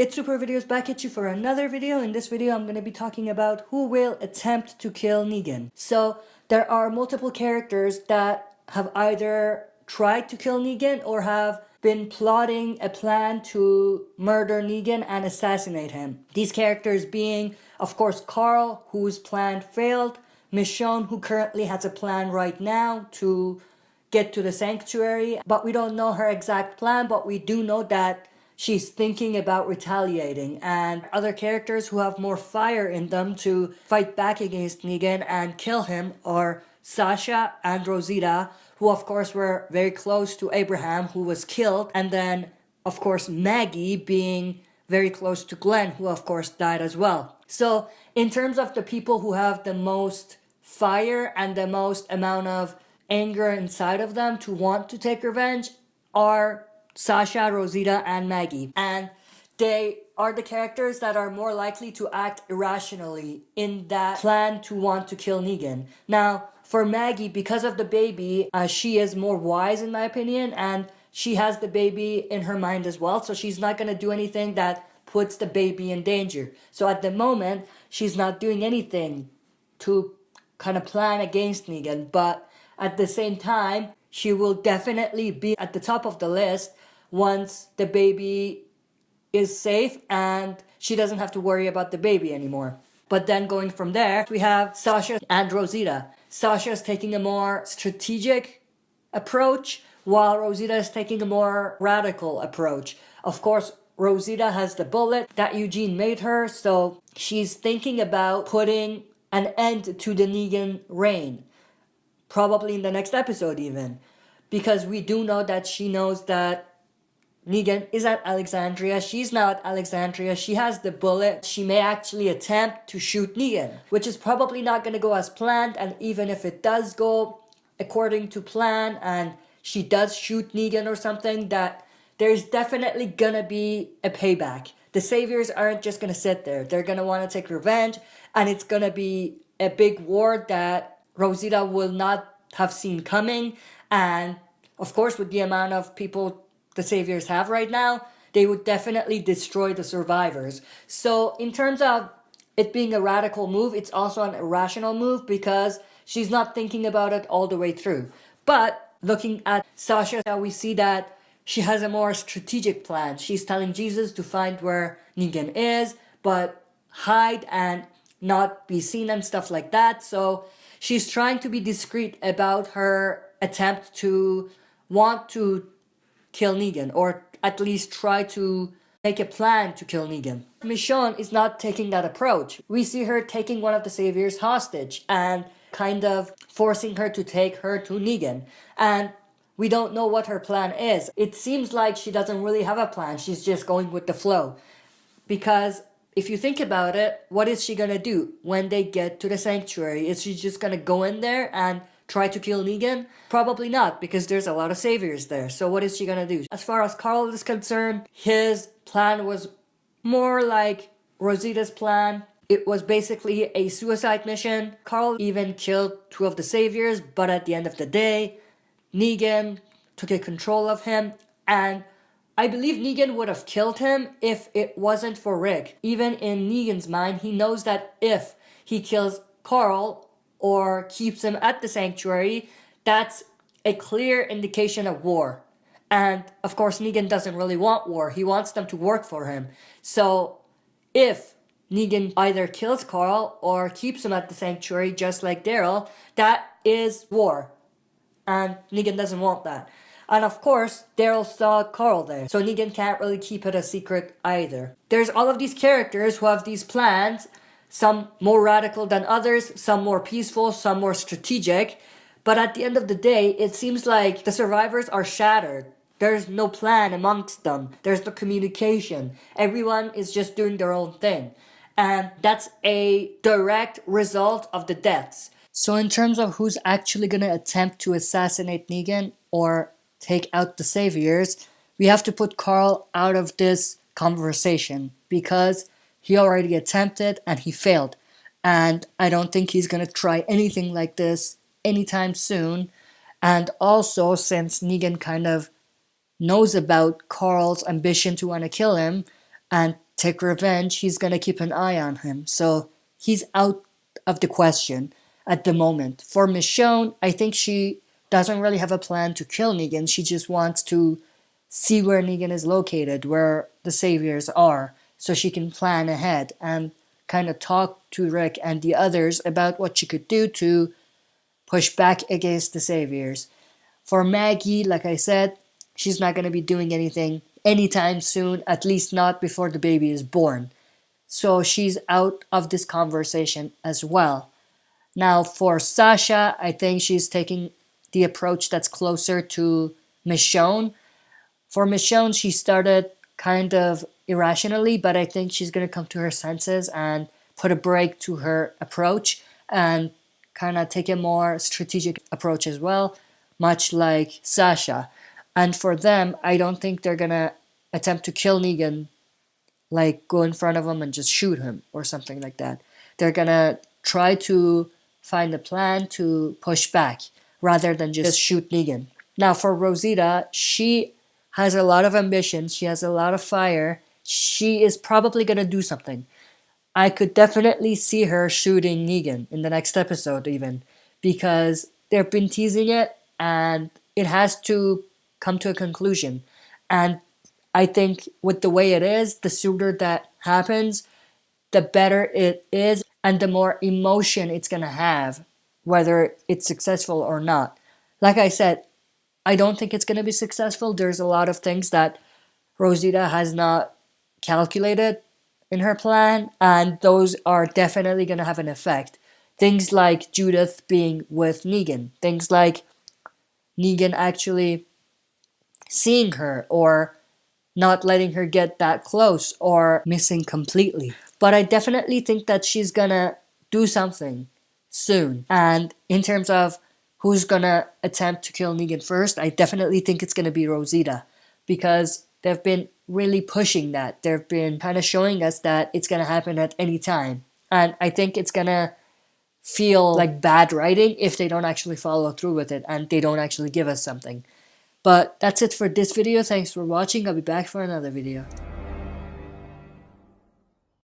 It's Super Videos back at you for another video. In this video, I'm going to be talking about who will attempt to kill Negan. So, there are multiple characters that have either tried to kill Negan or have been plotting a plan to murder Negan and assassinate him. These characters being, of course, Carl, whose plan failed, Michonne, who currently has a plan right now to get to the sanctuary, but we don't know her exact plan, but we do know that she's thinking about retaliating, and other characters who have more fire in them to fight back against Negan and kill him are Sasha and Rosita, who of course were very close to Abraham, who was killed, and then of course Maggie being very close to Glenn, who of course died as well. So in terms of the people who have the most fire and the most amount of anger inside of them to want to take revenge are Sasha, Rosita, and Maggie. And they are the characters that are more likely to act irrationally in that plan to want to kill Negan. Now, for Maggie, because of the baby, she is more wise in my opinion, and she has the baby in her mind as well, so she's not going to do anything that puts the baby in danger. So at the moment, she's not doing anything to kind of plan against Negan, but at the same time, she will definitely be at the top of the list once the baby is safe and she doesn't have to worry about the baby anymore. But then going from there, we have Sasha and Rosita. Sasha is taking a more strategic approach, while Rosita is taking a more radical approach. Of course, Rosita has the bullet that Eugene made her, so she's thinking about putting an end to the Negan reign. Probably in the next episode even. Because we do know that she knows that Negan is at Alexandria. She's now at Alexandria. She has the bullet. She may actually attempt to shoot Negan, which is probably not going to go as planned. And even if it does go according to plan and she does shoot Negan or something, that there's definitely going to be a payback. The Saviors aren't just going to sit there. They're going to want to take revenge, and it's going to be a big war that Rosita will not have seen coming. And of course, with the amount of people the Saviors have right now, they would definitely destroy the survivors. So in terms of it being a radical move, it's also an irrational move because she's not thinking about it all the way through. But looking at Sasha, we see that she has a more strategic plan. She's telling Jesus to find where Negan is, but hide and not be seen and stuff like that. So she's trying to be discreet about her attempt to want to kill Negan, or at least try to make a plan to kill Negan. Michonne is not taking that approach. We see her taking one of the Saviors hostage and kind of forcing her to take her to Negan. And we don't know what her plan is. It seems like she doesn't really have a plan. She's just going with the flow. Because if you think about it, what is she gonna do when they get to the sanctuary? Is she just gonna go in there and try to kill Negan? Probably not, because there's a lot of Saviors there. So what is she gonna do? As far as Carl is concerned, his plan was more like Rosita's plan. It was basically a suicide mission. Carl even killed two of the Saviors, but at the end of the day, Negan took control of him, and I believe Negan would have killed him if it wasn't for Rick. Even in Negan's mind, he knows that if he kills Carl or keeps him at the sanctuary, that's a clear indication of war. And of course, Negan doesn't really want war. He wants them to work for him. So if Negan either kills Carl or keeps him at the sanctuary, just like Daryl, that is war. And Negan doesn't want that. And of course, Daryl saw Carl there, so Negan can't really keep it a secret either. There's all of these characters who have these plans, some more radical than others, some more peaceful, some more strategic. But at the end of the day, it seems like the survivors are shattered. There's no plan amongst them. There's no communication. Everyone is just doing their own thing. And that's a direct result of the deaths. So in terms of who's actually going to attempt to assassinate Negan or take out the Saviors, we have to put Carl out of this conversation because he already attempted and he failed. And I don't think he's going to try anything like this anytime soon. And also, since Negan kind of knows about Carl's ambition to want to kill him and take revenge, he's gonna keep an eye on him. So he's out of the question at the moment. For Michonne, I think she doesn't really have a plan to kill Negan. She just wants to see where Negan is located, where the saviors are, so she can plan ahead and kind of talk to Rick and the others about what she could do to push back against the saviors. For Maggie, like I said, she's not going to be doing anything anytime soon, at least not before the baby is born. So she's out of this conversation as well. Now for Sasha, I think she's taking the approach that's closer to Michonne. For Michonne, she started kind of irrationally, but I think she's going to come to her senses and put a break to her approach and kind of take a more strategic approach as well, much like Sasha. And for them, I don't think they're going to attempt to kill Negan, like go in front of him and just shoot him or something like that. They're going to try to find a plan to push back rather than just shoot Negan. Now for Rosita, she has a lot of ambition, she has a lot of fire, she is probably going to do something. I could definitely see her shooting Negan in the next episode even, because they've been teasing it and it has to come to a conclusion. And I think with the way it is, the sooner that happens, the better it is and the more emotion it's going to have, whether it's successful or not. Like I said, I don't think it's going to be successful. There's a lot of things that Rosita has not calculated in her plan, and those are definitely going to have an effect. Things like Judith being with Negan, things like Negan actually seeing her or not letting her get that close or missing completely. But I definitely think that she's gonna do something soon. And in terms of who's gonna attempt to kill Negan first, I definitely think it's gonna be Rosita, because they've been really pushing that. They've been kind of showing us that it's gonna happen at any time. And I think it's gonna feel like bad writing if they don't actually follow through with it and they don't actually give us something. But that's it for this video. Thanks for watching. I'll be back for another video.